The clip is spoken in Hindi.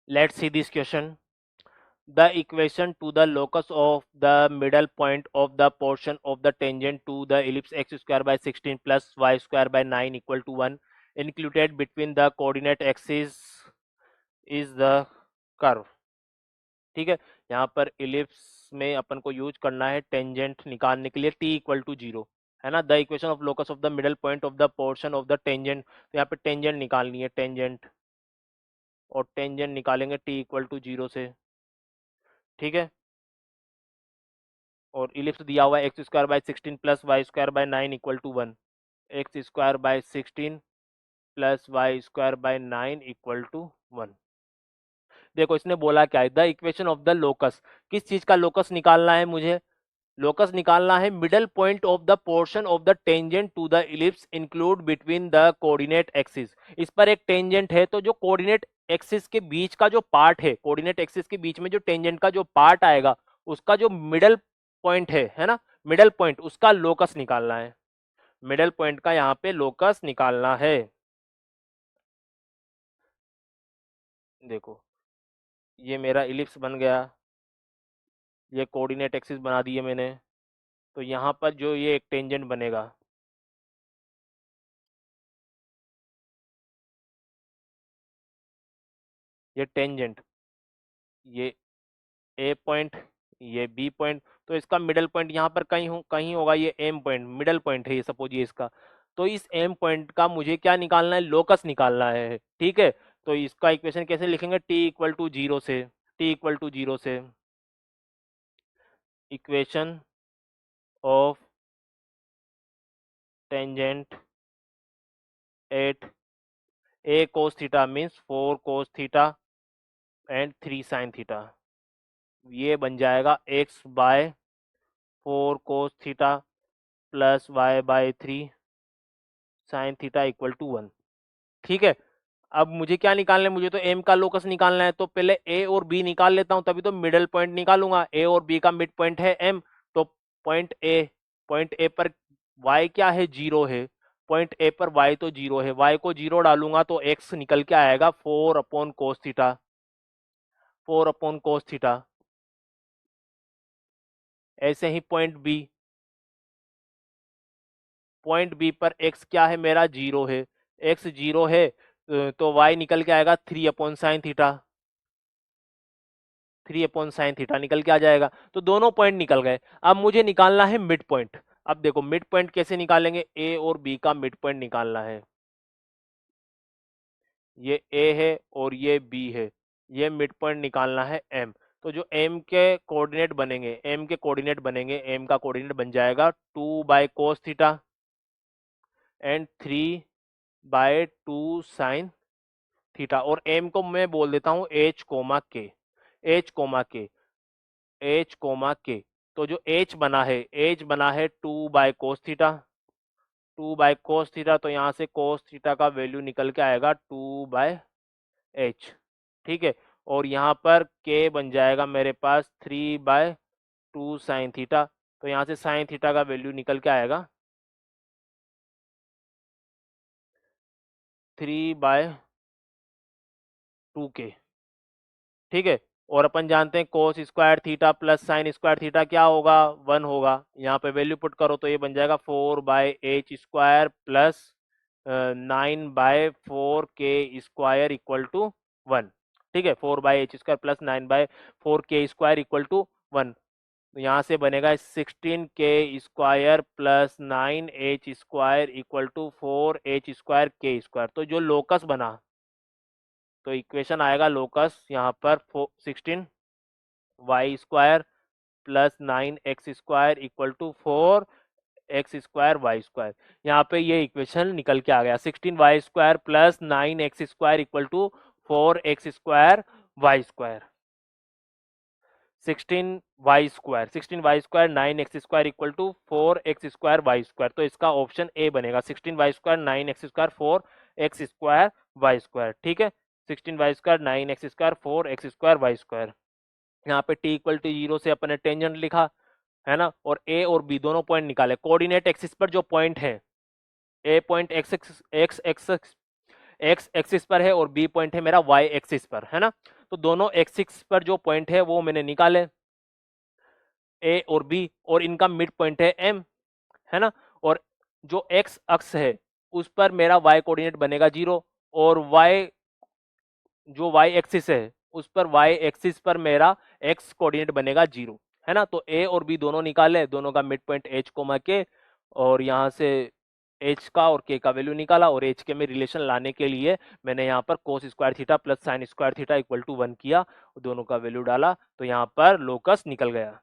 Let's see this question. The equation to the locus of the middle point of the portion of the tangent to the ellipse x square by 16 plus y square by 9 equal to 1 included between the coordinate axis is the curve. ठीक है, यहाँ पर इलिप्स में अपन को यूज करना है टेंजेंट निकालने के लिए t इक्वल टू 0, है ना। The equation of locus of the middle point of the portion of the tangent, तो यहाँ पे टेंजेंट निकालनी है, टेंजेंट, और टेंजेंट निकालेंगे t इक्वल टू 0 से। ठीक है, और इलिप्स दिया हुआ है x square by 16 plus y square by 9 equal to 1, x square by 16 plus y square by 9 equal to 1। देखो इसने बोला क्या है, the equation of the locus, किस चीज का लोकस निकालना है मुझे, लोकस निकालना है middle point of the portion of the tangent to the ellipse include between the coordinate axis. इस पर एक टेंजेंट है, तो जो कोऑर्डिनेट एक्सिस के बीच का जो पार्ट है, कोऑर्डिनेट एक्सिस के बीच में जो टेंजेंट का जो पार्ट आएगा, उसका जो मिडल पॉइंट है ना, मिडल पॉइंट, उसका लोकस निकालना है, मिडल पॉइंट का यहाँ पे लोकस निकालना है। देखो ये मेरा इलिप्स बन गया, ये कोऑर्डिनेट एक्सिस बना दिए मैंने, तो यहाँ पर जो ये एक टेंजेंट बनेगा, ये टेंजेंट, ये ए पॉइंट, ये बी पॉइंट, तो इसका मिडल पॉइंट यहाँ पर कहीं होगा, ये एम पॉइंट, मिडल पॉइंट है ये, सपोज ये इसका, तो इस एम पॉइंट का मुझे क्या निकालना है, लोकस निकालना है। ठीक है, तो इसका इक्वेशन कैसे लिखेंगे, टी इक्वल टू 0 से, टी इक्वल टू 0 से equation of tangent at a cos theta means 4 cos theta and 3 sine theta, ये बन जाएगा x by 4 cos theta plus y by 3 sine theta equal to 1। ठीक है, अब मुझे क्या निकालना है, मुझे तो एम का लोकस निकालना है, तो पहले ए और बी निकाल लेता हूं, तभी तो मिडल पॉइंट निकालूंगा। ए और बी का मिड पॉइंट है एम, तो पॉइंट ए पर वाई क्या है, 0 है, पॉइंट ए पर वाई तो 0 है, वाई को 0 डालूंगा तो एक्स निकल के आएगा 4 upon cos theta, 4 upon cos theta. ऐसे ही पॉइंट बी पर एक्स क्या है मेरा, 0 है, एक्स 0 है, तो वाई निकल के आएगा 3 upon sine theta, 3 upon sine theta निकल के आ जाएगा, तो दोनों पॉइंट निकल गए। अब मुझे निकालना है मिड पॉइंट। अब देखो मिड पॉइंट कैसे निकालेंगे, ए और बी का मिड पॉइंट निकालना है, ये ए है और ये बी है, ये मिड पॉइंट निकालना है एम। तो जो एम के कोऑर्डिनेट बनेंगे, एम के कोऑर्डिनेट बनेंगे, एम का कोऑर्डिनेट बन जाएगा 2 by cos theta and 3 by 2 sine theta, और एम को मैं बोल देता हूं h comma k, h comma k, h comma k. तो जो एच बना है, एच बना है 2 by cos theta, 2 by cos theta, तो यहाँ से कोस थीटा का वैल्यू निकल के आएगा 2 बाय एच। ठीक है, और यहाँ पर के बन जाएगा मेरे पास 3 बाय 2 साइन थीटा, तो यहाँ से साइन थीटा का वैल्यू निकल के आएगा 3 बाय 2 के। ठीक है, और अपन जानते हैं कोस square theta plus sine square theta क्या होगा, 1 होगा, यहाँ पे वैल्यू पुट करो तो ये बन जाएगा 4 बाय एच स्क्वायर प्लस 9/4 के स्क्वायर इक्वल टू 1। ठीक है, 4 बाय एच स्क्वायर प्लस 9/4 के स्क्वायर इक्वल टू 1, तो यहाँ से बनेगा 16 k square plus 9 h square equal to 4 h square k square. तो जो लोकस बना, तो इक्वेशन आएगा लोकस यहाँ पर 16 y² plus 9 x² equal to 4 x² y²। यहाँ पे ये इक्वेशन निकल के आ गया, 16 y² plus 9 x² equal to 4 x² y²। 16 y² 9 x² equal to 4 x² y², तो इसका ऑप्शन ए बनेगा, 16 y² 9 x² 4 x² y²। ठीक है, 16 y² 9 x² 4 x² y²। यहाँ पे t इक्वल टू 0 से अपने टेंजेंट लिखा, है ना, और ए और बी दोनों पॉइंट निकाले। कोऑर्डिनेट एक्सिस पर जो पॉइंट है, A point X X X axis पर है और बी पॉइंट है मेरा वाई एक्सिस पर, है ना। तो दोनों एक्सिस पर जो पॉइंट है वो मैंने निकाले, ए और बी, और इनका मिड पॉइंट है एम, है ना। और जो एक्स अक्ष है उस पर मेरा वाई कोऑर्डिनेट बनेगा 0, और वाई जो वाई एक्सिस है उस पर वाई एक्सिस पर मेरा एक्स कोऑर्डिनेट बनेगा 0, है ना। तो ए और बी दोनों निकाले, दोनों का मिड पॉइंट एच कोमा के, और यहाँ से एच का और के का वैल्यू निकाला, और एच के में रिलेशन लाने के लिए मैंने यहाँ पर cos square theta plus sine square theta equal to 1 किया, दोनों का वैल्यू डाला, तो यहाँ पर लोकस निकल गया।